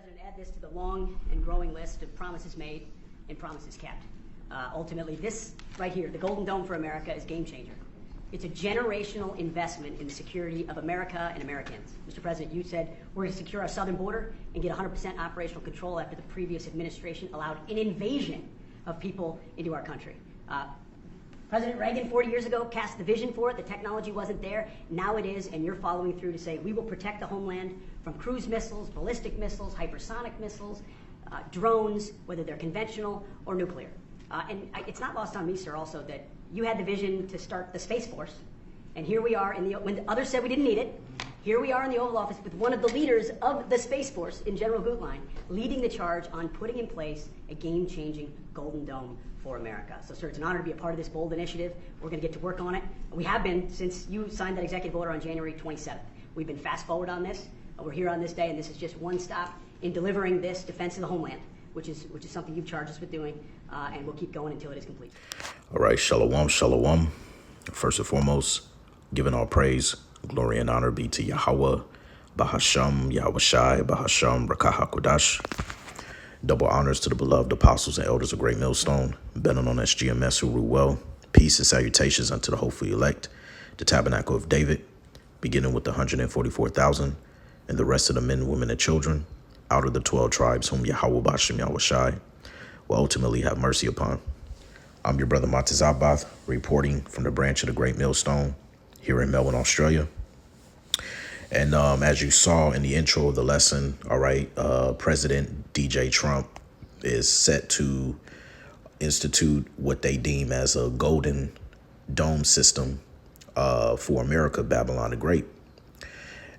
President, add this to the long and growing list of promises made and promises kept. Ultimately, this right here, the Golden Dome for America, is game changer. It's a generational investment in the security of America and Americans. Mr. President, you said we're going to secure our southern border and get 100% operational control after the previous administration allowed an invasion of people into our country. President Reagan, 40 years ago, cast the vision for it. The technology wasn't there. Now it is, and you're following through to say we will protect the homeland from cruise missiles, ballistic missiles, hypersonic missiles, drones, whether they're conventional or nuclear. It's not lost on me, sir, also that you had the vision to start the Space Force, and here we are when others said we didn't need it. Here we are in the Oval Office with one of the leaders of the Space Force in General Gutlein, leading the charge on putting in place a game-changing Golden Dome for America. So, sir, it's an honor to be a part of this bold initiative. We're going to get to work on it. We have been since you signed that executive order on January 27th. We've been fast forward on this. We're here on this day, and this is just one stop in delivering this defense of the homeland, which is something you've charged us with doing, and we'll keep going until it is complete. All right, shalom, shalom. First and foremost, giving all praise, glory, and honor be to Yahweh, Bahasham, Yahweh Shai, Bahasham, Rakaha Kodash. Double honors to the beloved apostles and elders of Great Millstone, better known as GMS, who rule well. Peace and salutations unto the hopefully elect, the Tabernacle of David, beginning with the 144,000 and the rest of the men, women, and children out of the 12 tribes whom Yahweh Bashem Yahweh Shai will ultimately have mercy upon. I'm your brother Matazabath, reporting from the branch of the Great Millstone here in Melbourne, Australia. And as you saw in the intro of the lesson, all right, President DJ Trump is set to institute what they deem as a Golden Dome system for America, Babylon the Great.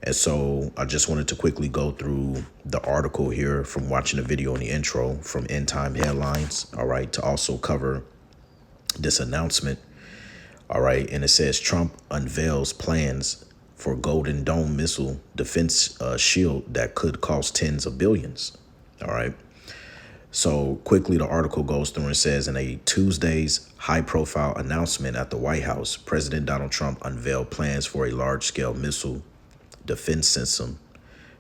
And so I just wanted to quickly go through the article here from watching the video in the intro from End Time Headlines, all right, to also cover this announcement, all right. And it says Trump unveils plans for Golden Dome missile defense shield that could cost tens of billions. All right. So quickly, the article goes through and says in a Tuesday's high profile announcement at the White House, President Donald Trump unveiled plans for a large scale missile defense system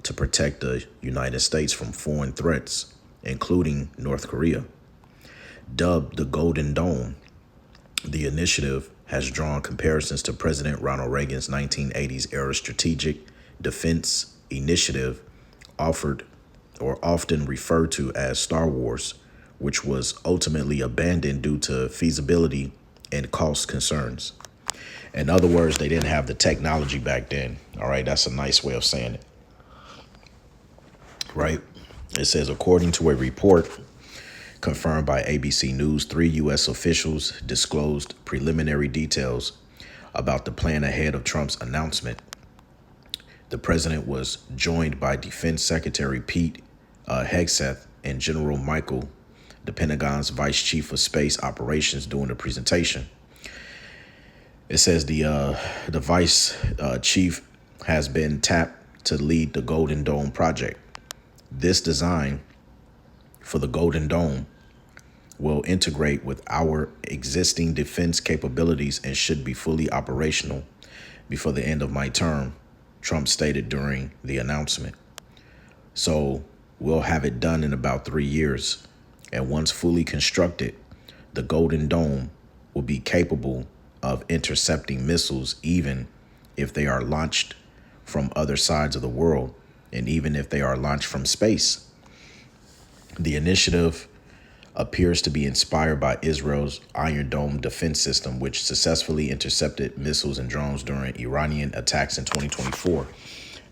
to protect the United States from foreign threats, including North Korea. Dubbed the Golden Dome, the initiative has drawn comparisons to President Ronald Reagan's 1980s era strategic defense initiative, offered or often referred to as Star Wars, which was ultimately abandoned due to feasibility and cost concerns. In other words, they didn't have the technology back then. All right, that's a nice way of saying it. Right? It says, according to a report confirmed by ABC News, 3 U.S. officials disclosed preliminary details about the plan ahead of Trump's announcement. The president was joined by Defense Secretary Pete Hegseth and General Michael, the Pentagon's Vice Chief of Space Operations, during the presentation. It says the Vice Chief has been tapped to lead the Golden Dome project. This design for the Golden Dome will integrate with our existing defense capabilities and should be fully operational before the end of my term, Trump stated during the announcement. So we'll have it done in about 3 years. And once fully constructed, the Golden Dome will be capable of intercepting missiles, even if they are launched from other sides of the world, and even if they are launched from space. The initiative appears to be inspired by Israel's Iron Dome defense system, which successfully intercepted missiles and drones during Iranian attacks in 2024.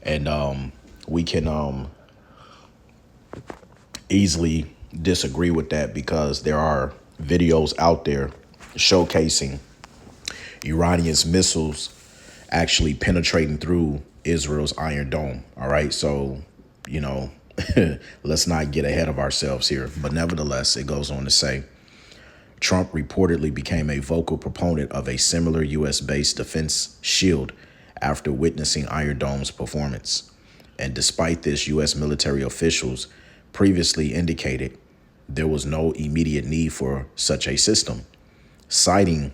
And we can easily disagree with that because there are videos out there showcasing Iranians' missiles actually penetrating through Israel's Iron Dome. All right. So, you know, let's not get ahead of ourselves here. But nevertheless, it goes on to say Trump reportedly became a vocal proponent of a similar U.S.-based defense shield after witnessing Iron Dome's performance. And despite this, U.S. military officials previously indicated there was no immediate need for such a system, citing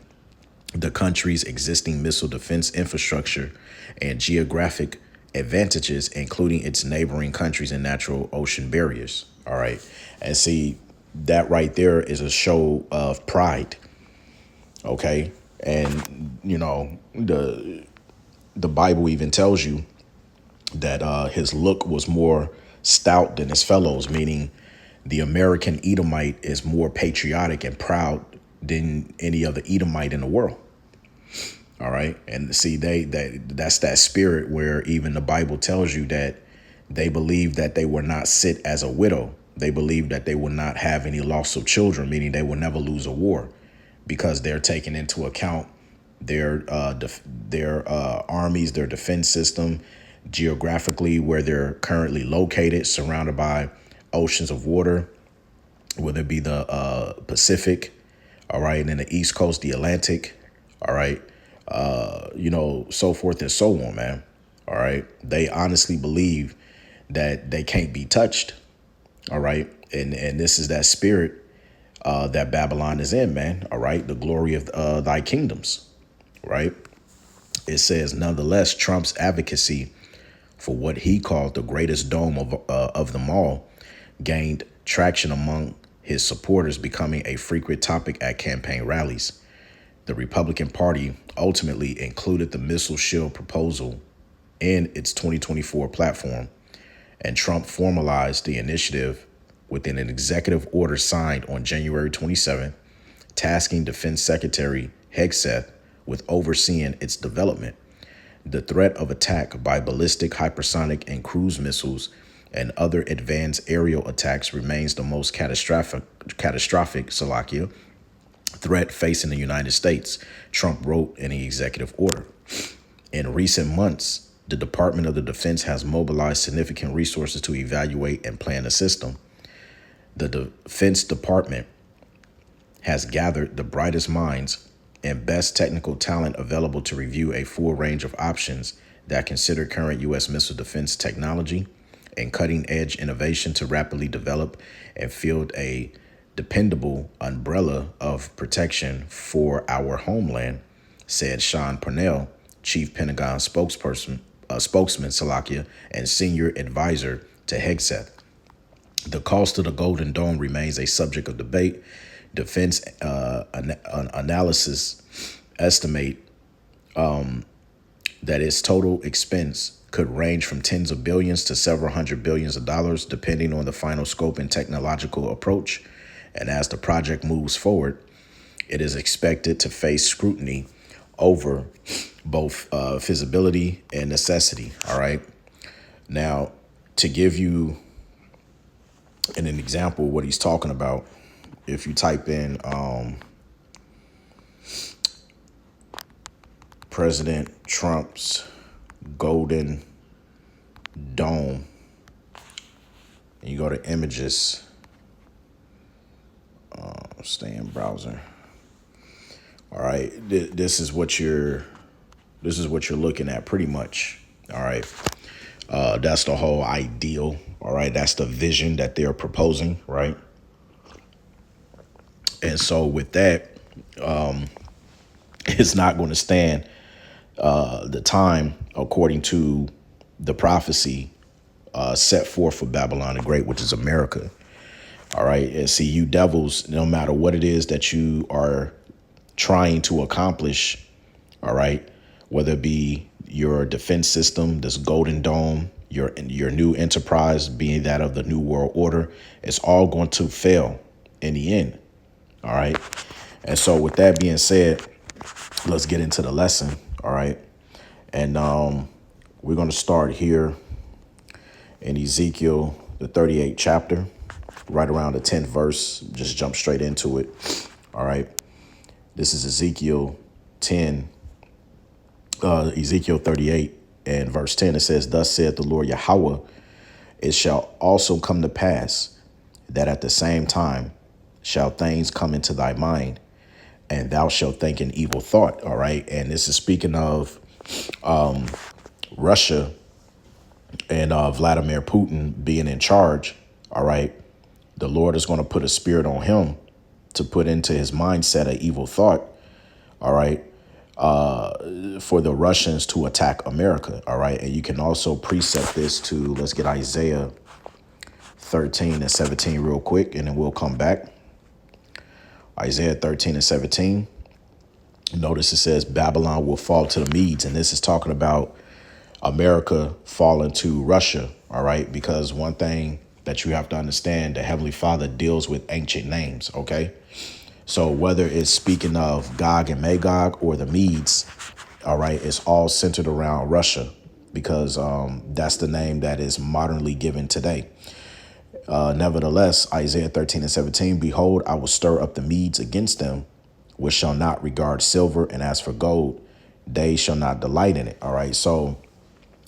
the country's existing missile defense infrastructure and geographic advantages, including its neighboring countries and natural ocean barriers. All right. And see, that right there is a show of pride. Okay. And, the Bible even tells you that his look was more stout than his fellows, meaning the American Edomite is more patriotic and proud than any other Edomite in the world. All right. And see, that's that spirit where even the Bible tells you that they believe that they will not sit as a widow. They believe that they will not have any loss of children, meaning they will never lose a war, because they're taking into account their armies, their defense system, geographically where they're currently located, surrounded by oceans of water, whether it be the Pacific, all right, and then the East Coast, the Atlantic, all right, so forth and so on, man. All right. They honestly believe that they can't be touched. All right. And this is that spirit that Babylon is in, man. All right. The glory of thy kingdoms. Right. It says, nonetheless, Trump's advocacy for what he called the greatest dome of them all gained traction among his supporters, becoming a frequent topic at campaign rallies. The Republican Party ultimately included the missile shield proposal in its 2024 platform, and Trump formalized the initiative within an executive order signed on January 27, tasking Defense Secretary Hegseth with overseeing its development. The threat of attack by ballistic, hypersonic, and cruise missiles and other advanced aerial attacks remains the most catastrophic threat facing the United States, Trump wrote in the executive order. In recent months, the Department of the Defense has mobilized significant resources to evaluate and plan the system. The Defense Department has gathered the brightest minds and best technical talent available to review a full range of options that consider current U.S. missile defense technology and cutting-edge innovation to rapidly develop and field a dependable umbrella of protection for our homeland, said Sean Parnell, chief Pentagon spokesman, and senior advisor to Hegseth. The cost of the Golden Dome remains a subject of debate. Defense analysis estimate that its total expense could range from tens of billions to several hundred billions of dollars, depending on the final scope and technological approach. And as the project moves forward, it is expected to face scrutiny over both feasibility and necessity. All right. Now, to give you an example of what he's talking about, if you type in President Trump's Golden Dome, and you go to images, stay in browser. All right, this is what you're looking at pretty much. All right, that's the whole ideal. All right, that's the vision that they're proposing, right? And so with that, it's not going to stand the time according to the prophecy set forth for Babylon the Great, which is America. All right. And see, you devils, no matter what it is that you are trying to accomplish, all right, whether it be your defense system, this Golden Dome, your new enterprise being that of the New World Order, it's all going to fail in the end. All right. And so with that being said, let's get into the lesson. All right. And we're going to start here in Ezekiel, the 38th chapter, right around the 10th verse. Just jump straight into it. All right. This is Ezekiel 38 and verse 10. It says, "Thus saith the Lord Yahweh, it shall also come to pass that at the same time shall things come into thy mind, and thou shalt think an evil thought." All right. And this is speaking of Russia and Vladimir Putin being in charge. All right. The Lord is going to put a spirit on him to put into his mindset an evil thought. All right. for the Russians to attack America. All right. And you can also precept this to, let's get Isaiah 13 and 17 real quick, and then we'll come back. Isaiah 13 and 17. Notice it says Babylon will fall to the Medes. And this is talking about America falling to Russia. All right. Because one thing that you have to understand, the Heavenly Father deals with ancient names. OK, so whether it's speaking of Gog and Magog or the Medes, all right, it's all centered around Russia, because that's the name that is modernly given today. Nevertheless, Isaiah 13 and 17, behold, I will stir up the Medes against them, which shall not regard silver, and as for gold, they shall not delight in it. All right. So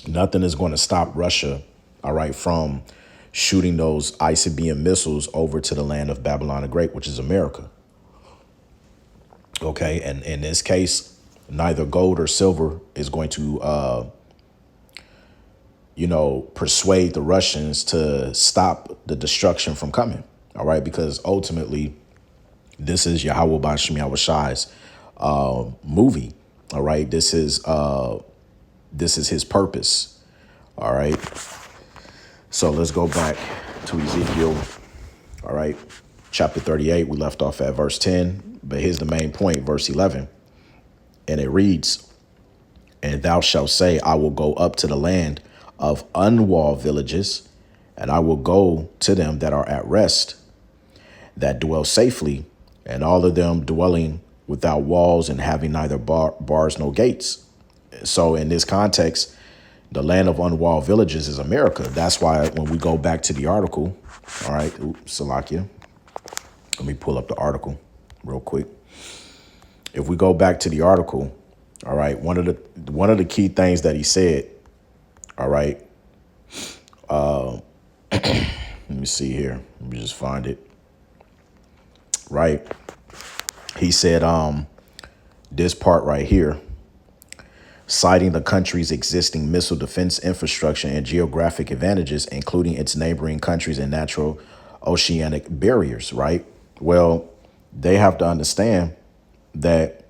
nothing is going to stop Russia, all right, from shooting those ICBM missiles over to the land of Babylon the Great, which is America. OK, and in this case, neither gold or silver is going to, persuade the Russians to stop the destruction from coming. All right, because ultimately, this is Yahweh Bashim Yahushai's movie. All right, this is his purpose. All right. So let's go back to Ezekiel. All right. Chapter 38. We left off at verse 10. But here's the main point, verse 11. And it reads, and thou shalt say, I will go up to the land of unwalled villages, and I will go to them that are at rest, that dwell safely, and all of them dwelling without walls and having neither bars nor gates. So in this context, the land of unwalled villages is America. That's why when we go back to the article, all right, Salakia, let me pull up the article real quick. If we go back to the article, all right, one of the key things that he said, all right, let me see here. Let me just find it. Right. He said, this part right here, citing the country's existing missile defense infrastructure and geographic advantages, including its neighboring countries and natural oceanic barriers. Right. Well, they have to understand that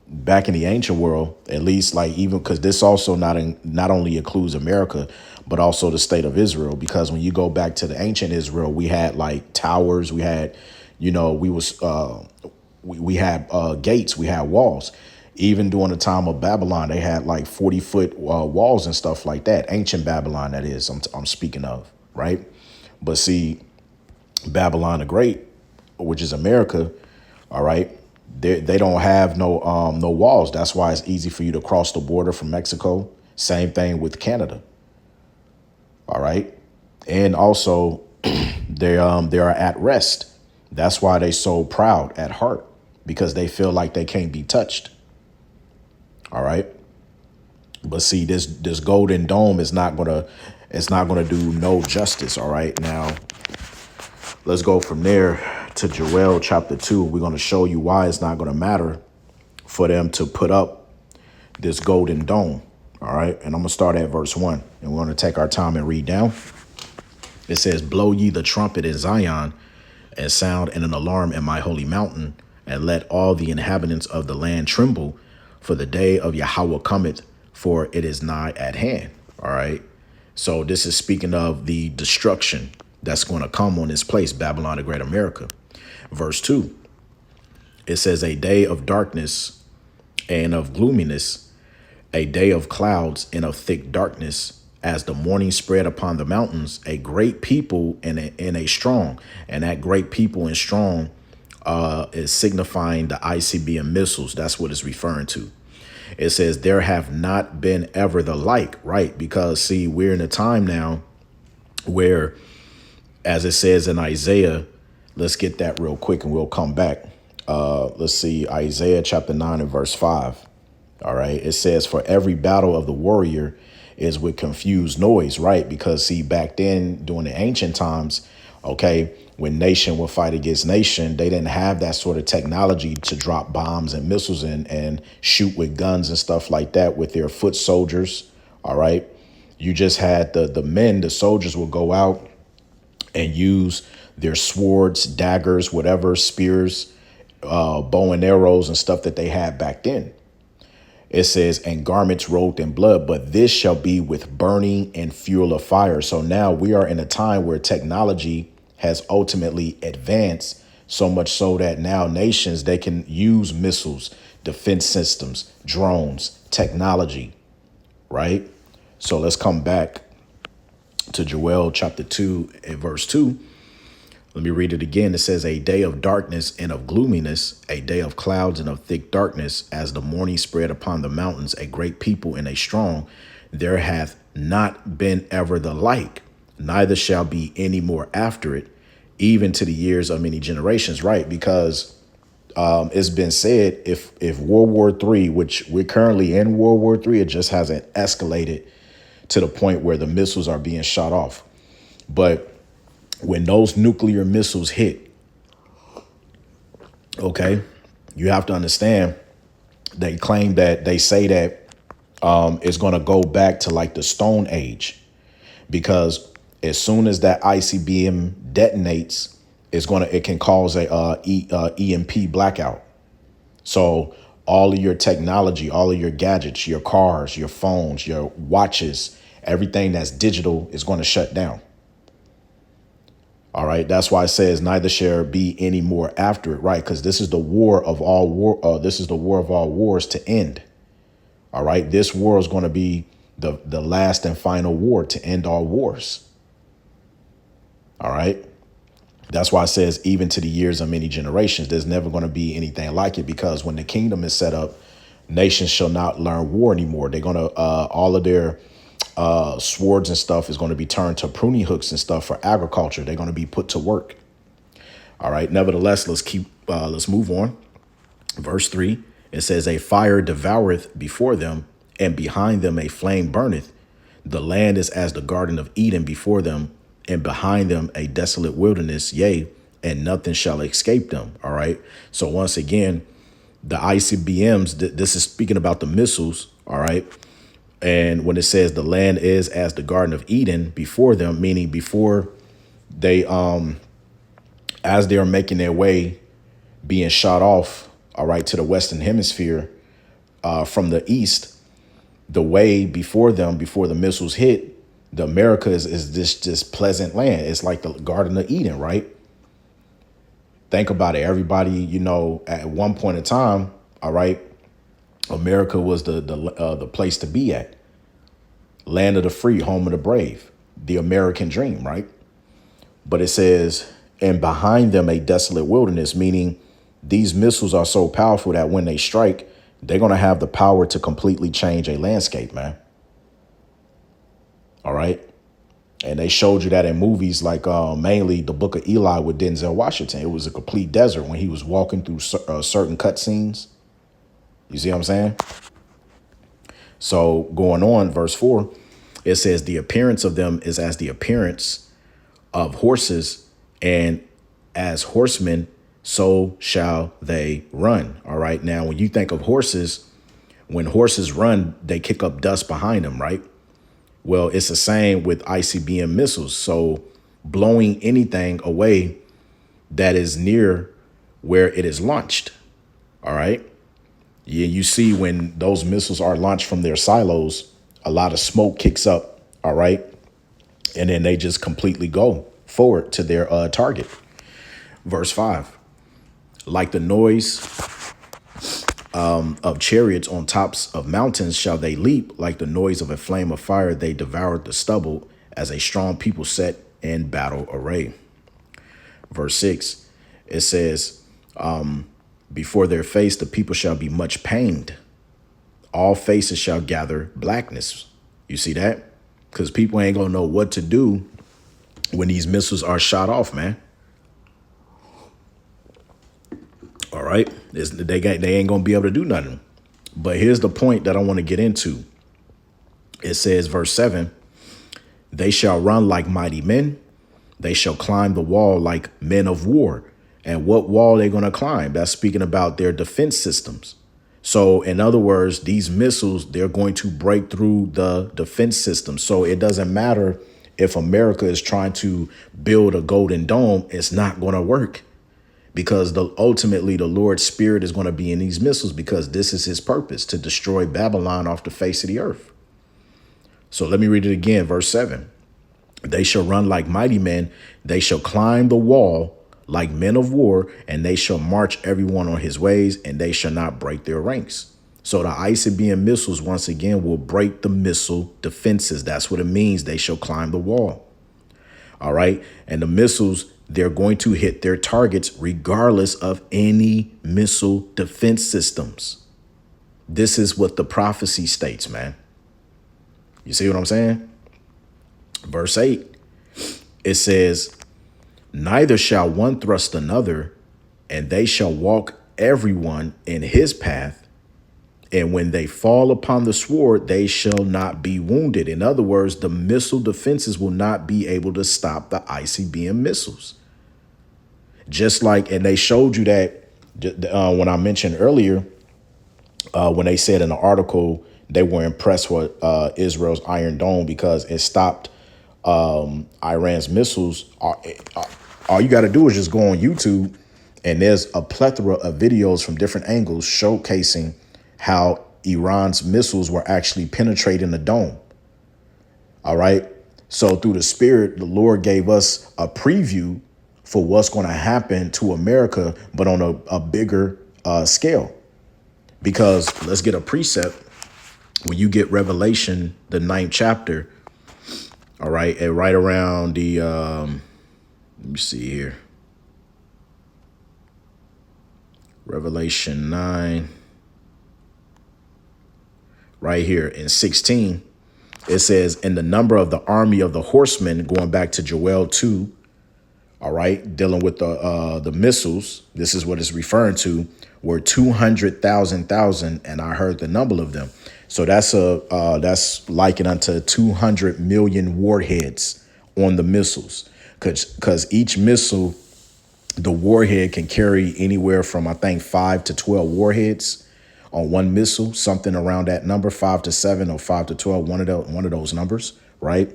back in the ancient world, at least, like, even because this also not only includes America, but also the state of Israel, because when you go back to the ancient Israel, we had like towers, we had, we had gates, we had walls. Even during the time of Babylon, they had like 40-foot walls and stuff like that. Ancient Babylon, that is, I'm speaking of. Right. But see, Babylon the Great, which is America. All right. They don't have no walls. That's why it's easy for you to cross the border from Mexico. Same thing with Canada. All right. And also they are at rest. That's why they so proud at heart, because they feel like they can't be touched. All right. But see, this golden dome is not going to do no justice. All right. Now, let's go from there to Joel chapter 2. We're going to show you why it's not going to matter for them to put up this golden dome. All right. And I'm going to start at verse 1, and we're going to take our time and read down. It says, blow ye the trumpet in Zion, and sound in an alarm in my holy mountain, and let all the inhabitants of the land tremble, for the day of Yahweh cometh, for it is nigh at hand. All right. So this is speaking of the destruction that's going to come on this place, Babylon the Great, America. Verse 2, it says, a day of darkness and of gloominess, a day of clouds and of thick darkness, as the morning spread upon the mountains, a great people and a strong. And that great people and strong is signifying the ICBM missiles. That's what it's referring to. It says there have not been ever the like. Right. Because, see, we're in a time now where, as it says in Isaiah, let's get that real quick and we'll come back. Let's see, Isaiah chapter 9 and verse 5. All right. It says, for every battle of the warrior is with confused noise. Right. Because, see, back then during the ancient times, OK, when nation would fight against nation, they didn't have that sort of technology to drop bombs and missiles and shoot with guns and stuff like that with their foot soldiers. All right. You just had the men, the soldiers will go out and use their swords, daggers, whatever, spears, bow and arrows and stuff that they had back then. It says, and garments robed in blood, but this shall be with burning and fuel of fire. So now we are in a time where technology has ultimately advanced so much so that now nations, they can use missiles, defense systems, drones, technology, right? So let's come back to Joel chapter 2 and verse 2. Let me read it again. It says, a day of darkness and of gloominess, a day of clouds and of thick darkness, as the morning spread upon the mountains, a great people and a strong. There hath not been ever the like, neither shall be any more after it, even to the years of many generations. Right? Because it's been said, if World War III, which we're currently in World War III, it just hasn't escalated to the point where the missiles are being shot off. But when those nuclear missiles hit, okay, you have to understand, they say that it's going to go back to like the Stone Age, because as soon as that ICBM detonates, it can cause a EMP blackout. So all of your technology, all of your gadgets, your cars, your phones, your watches, everything that's digital is going to shut down. All right. That's why it says neither shall be any more after it. Right. Because this is the war of all war. This is the war of all wars to end. All right. This war is going to be the last and final war to end all wars. All right. That's why it says even to the years of many generations, there's never going to be anything like it, because when the kingdom is set up, nations shall not learn war anymore. They're going to all of their swords and stuff is going to be turned to pruning hooks and stuff for agriculture. They're going to be put to work. All right. Nevertheless, let's move on. Verse 3, it says, a fire devoureth before them, and behind them a flame burneth. The land is as the Garden of Eden before them, and behind them a desolate wilderness, yea, and nothing shall escape them. All right. So once again, the ICBMs, this is speaking about the missiles. All right. And when it says the land is as the Garden of Eden before them, meaning before they, as they're making their way, being shot off, all right, to the Western Hemisphere from the east, the way before them, before the missiles hit, the America is this pleasant land. It's like the Garden of Eden, right? Think about it. Everybody, at one point in time, all right, America was the place to be at. Land of the free, home of the brave, the American dream, right? But it says, and behind them a desolate wilderness, meaning these missiles are so powerful that when they strike, they're going to have the power to completely change a landscape, man. All right. And they showed you that in movies like mainly The Book of Eli with Denzel Washington. It was a complete desert when he was walking through certain cutscenes. You see what I'm saying? So going on, verse 4, it says the appearance of them is as the appearance of horses, and as horsemen, so shall they run. All right. Now, when you think of horses, when horses run, they kick up dust behind them, right? Well, it's the same with ICBM missiles. So blowing anything away that is near where it is launched. All right. Yeah, you see when those missiles are launched from their silos, a lot of smoke kicks up. All right. And then they just completely go forward to their target. Verse 5, like the noise of chariots on tops of mountains shall they leap, like the noise of a flame of fire. They devoured the stubble as a strong people set in battle array. Verse 6, it says, before their face, the people shall be much pained. All faces shall gather blackness. You see that? Because people ain't going to know what to do when these missiles are shot off, man. All right. They ain't going to be able to do nothing. But here's the point that I want to get into. It says, verse 7, they shall run like mighty men. They shall climb the wall like men of war. And what wall are they going to climb? That's speaking about their defense systems. So in other words, these missiles, they're going to break through the defense system. So it doesn't matter if America is trying to build a golden dome, it's not going to work, because ultimately the Lord's spirit is going to be in these missiles, because this is his purpose, to destroy Babylon off the face of the earth. So let me read it again. Verse 7. They shall run like mighty men. They shall climb the wall like men of war, and they shall march everyone on his ways, and they shall not break their ranks. So the ICBM missiles, once again, will break the missile defenses. That's what it means. They shall climb the wall. All right. And the missiles, they're going to hit their targets regardless of any missile defense systems. This is what the prophecy states, man. You see what I'm saying? Verse 8, it says, neither shall one thrust another, and they shall walk everyone in his path. And when they fall upon the sword, they shall not be wounded. In other words, the missile defenses will not be able to stop the ICBM missiles. Just like, and they showed you that when I mentioned earlier, when they said in the article, they were impressed with Israel's Iron Dome because it stopped Iran's missiles. All you got to do is just go on YouTube, and there's a plethora of videos from different angles showcasing how Iran's missiles were actually penetrating the dome. All right. So through the spirit, the Lord gave us a preview for what's going to happen to America, but on a bigger scale. Because let's get a precept. When you get Revelation, the 9th chapter, all right, and right around the, let me see here. Revelation 9, right here in 16, it says, in the number of the army of the horsemen, going back to Joel 2, all right, dealing with the missiles, this is what it's referring to, were 200,000, and I heard the number of them. So that's likened unto 200 million warheads on the missiles, because each missile, the warhead can carry anywhere from, I think, 5 to 12 warheads on one missile, something around that number, 5 to 7 or 5 to 12, one of those numbers, right?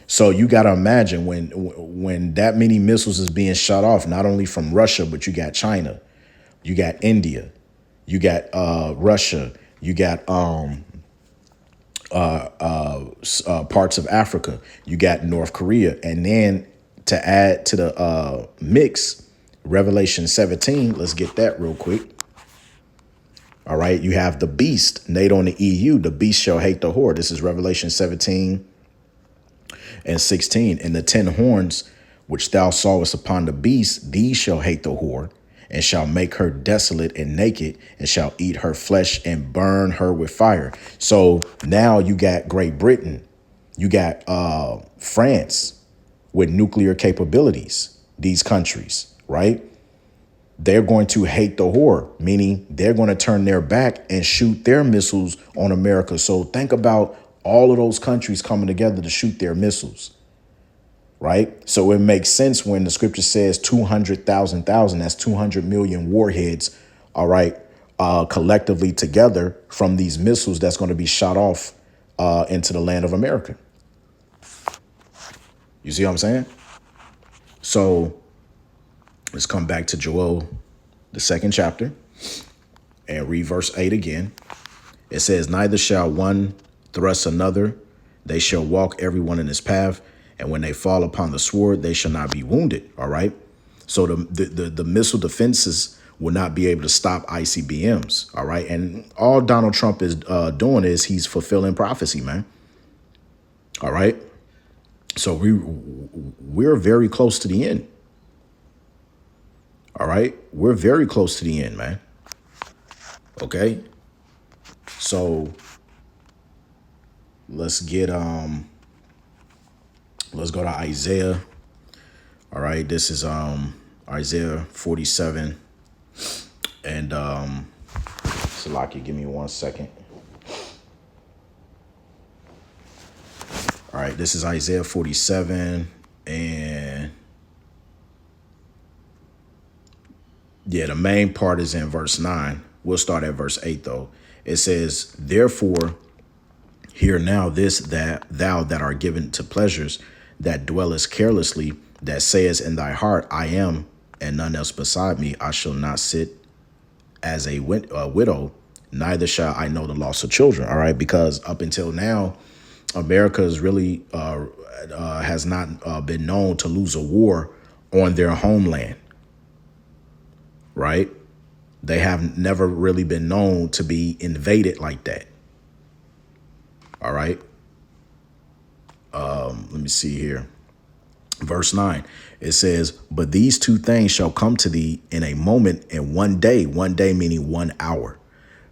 So you got to imagine when that many missiles is being shot off, not only from Russia, but you got China, you got India, you got Russia, you got parts of Africa, you got North Korea. And then to add to the mix, Revelation 17, let's get that real quick. All right, you have the beast, NATO and the EU, the beast shall hate the whore. This is Revelation 17 and 16. And the 10 horns which thou sawest upon the beast, these shall hate the whore, and shall make her desolate and naked, and shall eat her flesh and burn her with fire. So now you got Great Britain, you got France with nuclear capabilities, these countries, right? They're going to hate the whore, meaning they're going to turn their back and shoot their missiles on America. So think about all of those countries coming together to shoot their missiles. Right. So it makes sense when the scripture says 200,000, that's 200 million warheads. All right. Collectively together from these missiles that's going to be shot off into the land of America. You see what I'm saying? So let's come back to Joel, the 2nd chapter, and read verse 8 again. It says, neither shall one thrust another. They shall walk everyone in his path. And when they fall upon the sword, they shall not be wounded. All right. So the missile defenses will not be able to stop ICBMs. All right. And all Donald Trump is doing is he's fulfilling prophecy, man. All right. So we're very close to the end. All right. We're very close to the end, man. OK. So let's get let's go to Isaiah. All right, this is Isaiah 47. And Salaki, give me 1 second. All right, this is Isaiah 47. And yeah, the main part is in verse 9. We'll start at verse 8, though. It says, therefore, hear now this, that thou that art given to pleasures, that dwellest carelessly, that sayest in thy heart, I am, and none else beside me. I shall not sit as a widow, neither shall I know the loss of children. All right, because up until now, America is really has not been known to lose a war on their homeland. Right? They have never really been known to be invaded like that. All right. Let me see here. Verse 9, it says, but these two things shall come to thee in a moment, in one day meaning 1 hour.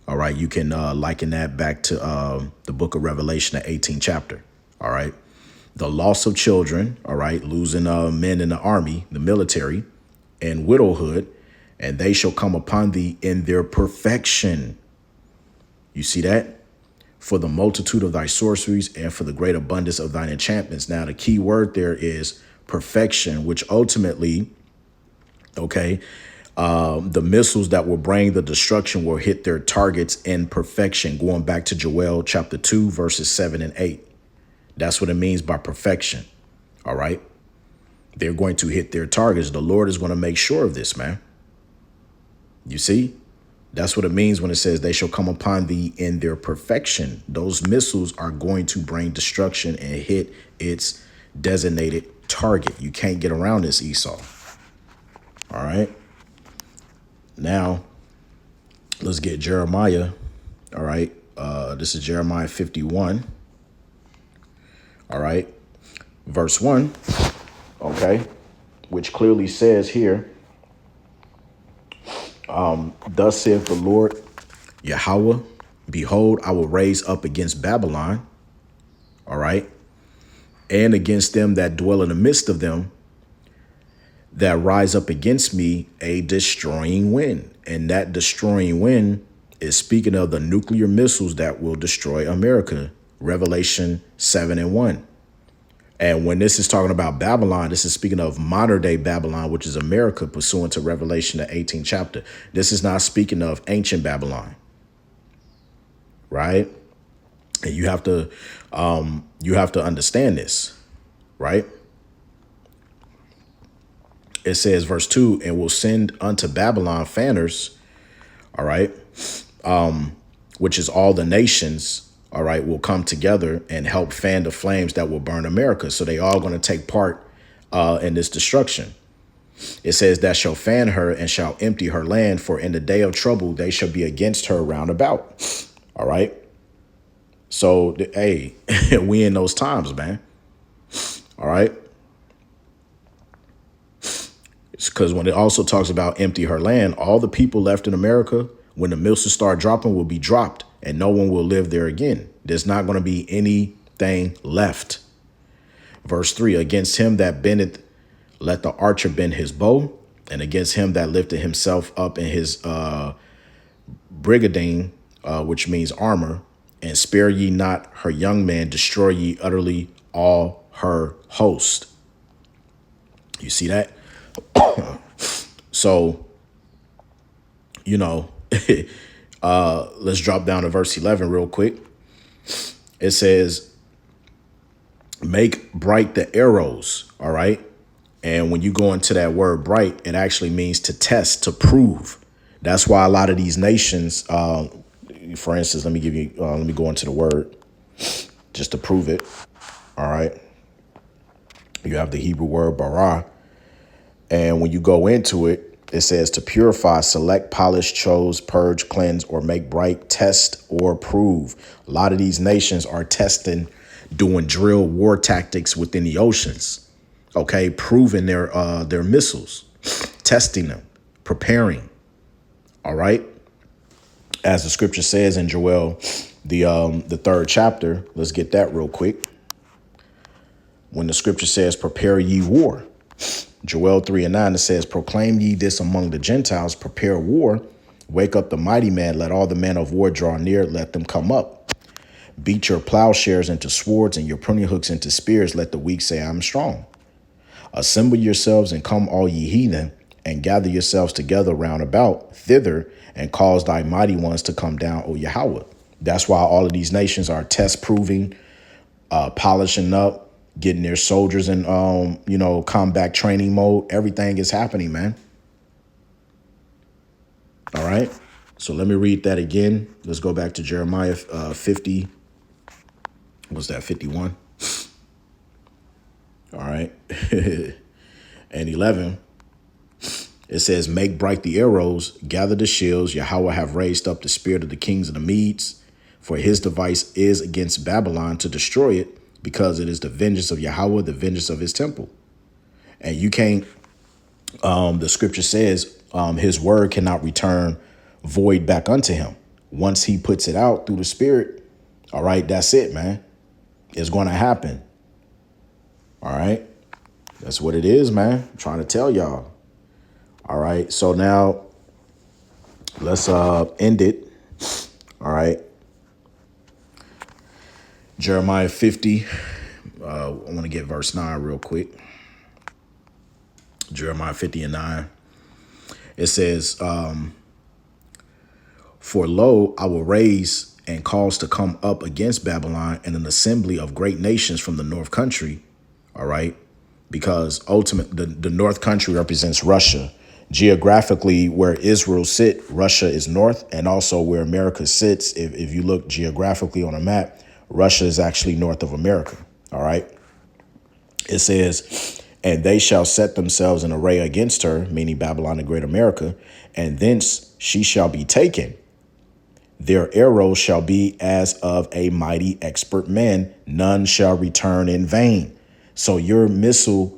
All right. You can liken that back to the book of Revelation, the 18th chapter. All right. The loss of children. All right. Losing men in the army, the military, and widowhood. And they shall come upon thee in their perfection. You see that? For the multitude of thy sorceries and for the great abundance of thine enchantments. Now, the key word there is perfection, which ultimately, okay, the missiles that will bring the destruction will hit their targets in perfection. Going back to Joel chapter 2, verses 7 and 8. That's what it means by perfection. All right. They're going to hit their targets. The Lord is going to make sure of this, man. You see? That's what it means when it says they shall come upon thee in their perfection. Those missiles are going to bring destruction and hit its designated target. You can't get around this, Esau. All right. Now, let's get Jeremiah. All right. This is Jeremiah 51. All right. Verse 1. Okay. Which clearly says here, thus saith the Lord Yahweh, behold, I will raise up against Babylon, all right, and against them that dwell in the midst of them, that rise up against me a destroying wind. And that destroying wind is speaking of the nuclear missiles that will destroy America, Revelation 7 and 1. And when this is talking about Babylon, this is speaking of modern day Babylon, which is America, pursuant to Revelation, the 18th chapter. This is not speaking of ancient Babylon. Right. And you have to understand this. Right. It says, verse 2, and will send unto Babylon fanners. All right. Which is all the nations. All right, will come together and help fan the flames that will burn America. So they all going to take part in this destruction. It says that shall fan her and shall empty her land, for in the day of trouble they shall be against her round about. All right. So, hey, we in those times, man. All right. It's because when it also talks about empty her land, all the people left in America, when the missiles start dropping, will be dropped. And no one will live there again. There's not going to be anything left. Verse 3, against him that bendeth, let the archer bend his bow. And against him that lifted himself up in his brigadine, which means armor, and spare ye not her young man, destroy ye utterly all her host. You see that? So, you know, let's drop down to verse 11 real quick. It says, make bright the arrows. All right. And when you go into that word bright, it actually means to test, to prove. That's why a lot of these nations, for instance, let me go into the word just to prove it. All right. You have the Hebrew word bara. And when you go into it, it says to purify, select, polish, chose, purge, cleanse, or make bright, test, or prove. A lot of these nations are testing, doing drill war tactics within the oceans. OK, proving their missiles, testing them, preparing. All right. As the scripture says in Joel, the 3rd chapter. Let's get that real quick. When the scripture says, prepare ye war. Joel 3 and 9, it says, proclaim ye this among the Gentiles, prepare war, wake up the mighty man, let all the men of war draw near, let them come up. Beat your plowshares into swords and your pruning hooks into spears, let the weak say, I'm strong. Assemble yourselves and come all ye heathen, and gather yourselves together round about thither, and cause thy mighty ones to come down, O Yahweh. That's why all of these nations are test proving, polishing up, getting their soldiers in, combat training mode. Everything is happening, man. All right. So let me read that again. Let's go back to Jeremiah 50. What's that? 51. All right. And 11. It says, make bright the arrows, gather the shields. Yahweh have raised up the spirit of the kings of the Medes, for his device is against Babylon to destroy it, because it is the vengeance of Yahweh, the vengeance of his temple. And you can't, the scripture says, his word cannot return void back unto him. Once he puts it out through the spirit, all right, that's it, man. It's going to happen. All right. That's what it is, man. I'm trying to tell y'all. All right. So now let's end it. All right. Jeremiah 50. I want to get verse 9 real quick. Jeremiah 50 and 9. It says, for lo, I will raise and cause to come up against Babylon and an assembly of great nations from the north country. All right. Because ultimately the north country represents Russia. Geographically, where Israel sit, Russia is north, and also where America sits. If you look geographically on a map, Russia is actually north of America. All right. It says, and they shall set themselves in array against her, meaning Babylon and Great America, and thence she shall be taken. Their arrows shall be as of a mighty expert man. None shall return in vain. So your missile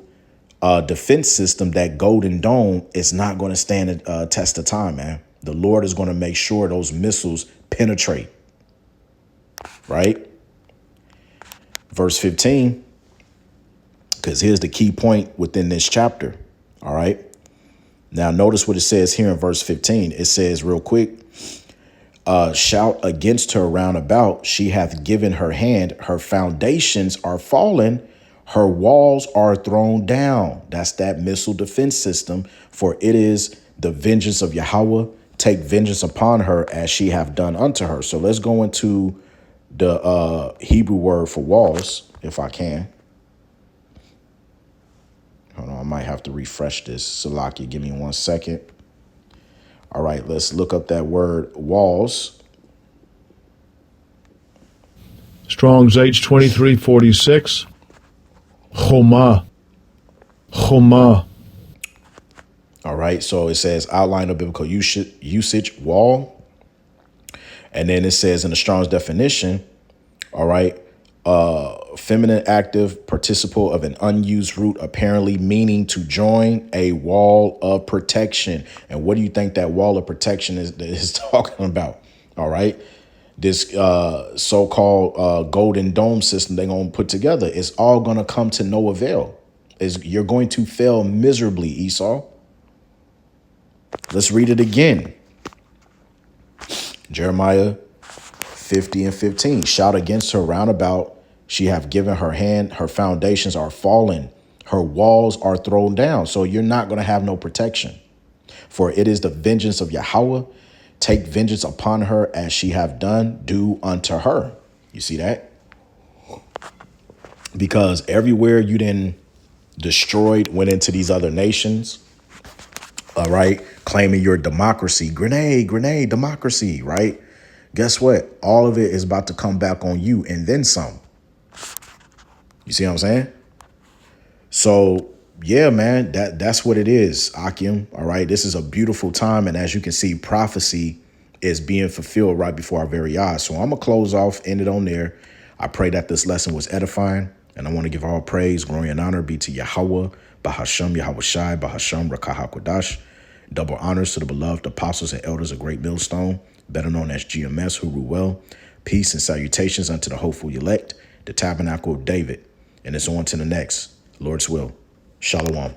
defense system, that Golden Dome, is not going to stand a test of time, man. The Lord is going to make sure those missiles penetrate. Right? Verse 15, because here's the key point within this chapter. All right. Now, notice what it says here in verse 15. It says real quick, shout against her round about. She hath given her hand. Her foundations are fallen. Her walls are thrown down. That's that missile defense system. For it is the vengeance of Yahweh. Take vengeance upon her as she hath done unto her. So let's go into the Hebrew word for walls, if I can. Hold on, I might have to refresh this. Salaki, give me 1 second. All right, let's look up that word walls. Strong's H2346. Choma. Choma. All right, so it says outline of biblical usage, wall. And then it says in the Strong's definition, all right, feminine active participle of an unused root, apparently meaning to join a wall of protection. And what do you think that wall of protection is talking about? All right. This so-called Golden Dome system they're going to put together, it's all going to come to no avail. You're going to fail miserably, Esau. Let's read it again. Jeremiah 50 and 15. Shout against her round about. She hath given her hand. Her foundations are fallen. Her walls are thrown down. So you're not going to have no protection. For it is the vengeance of Yahweh. Take vengeance upon her as she have done. Do unto her. You see that? Because everywhere you then destroyed, went into these other nations. All right. Claiming your democracy. Grenade, democracy. Right. Guess what? All of it is about to come back on you and then some. You see what I'm saying? So, yeah, man, that's what it is, Akim. All right. This is a beautiful time. And as you can see, prophecy is being fulfilled right before our very eyes. So I'm going to close off, end it on there. I pray that this lesson was edifying. And I want to give all praise, glory, and honor be to Yahweh, Bahasham, Yahweh Shai, Bahasham, Rakah HaKodash. Double honors to the beloved apostles and elders of Great Millstone, better known as GMS, who rule well. Peace and salutations unto the hopeful elect, the tabernacle of David. And it's on to the next. Lord's will. Shalom.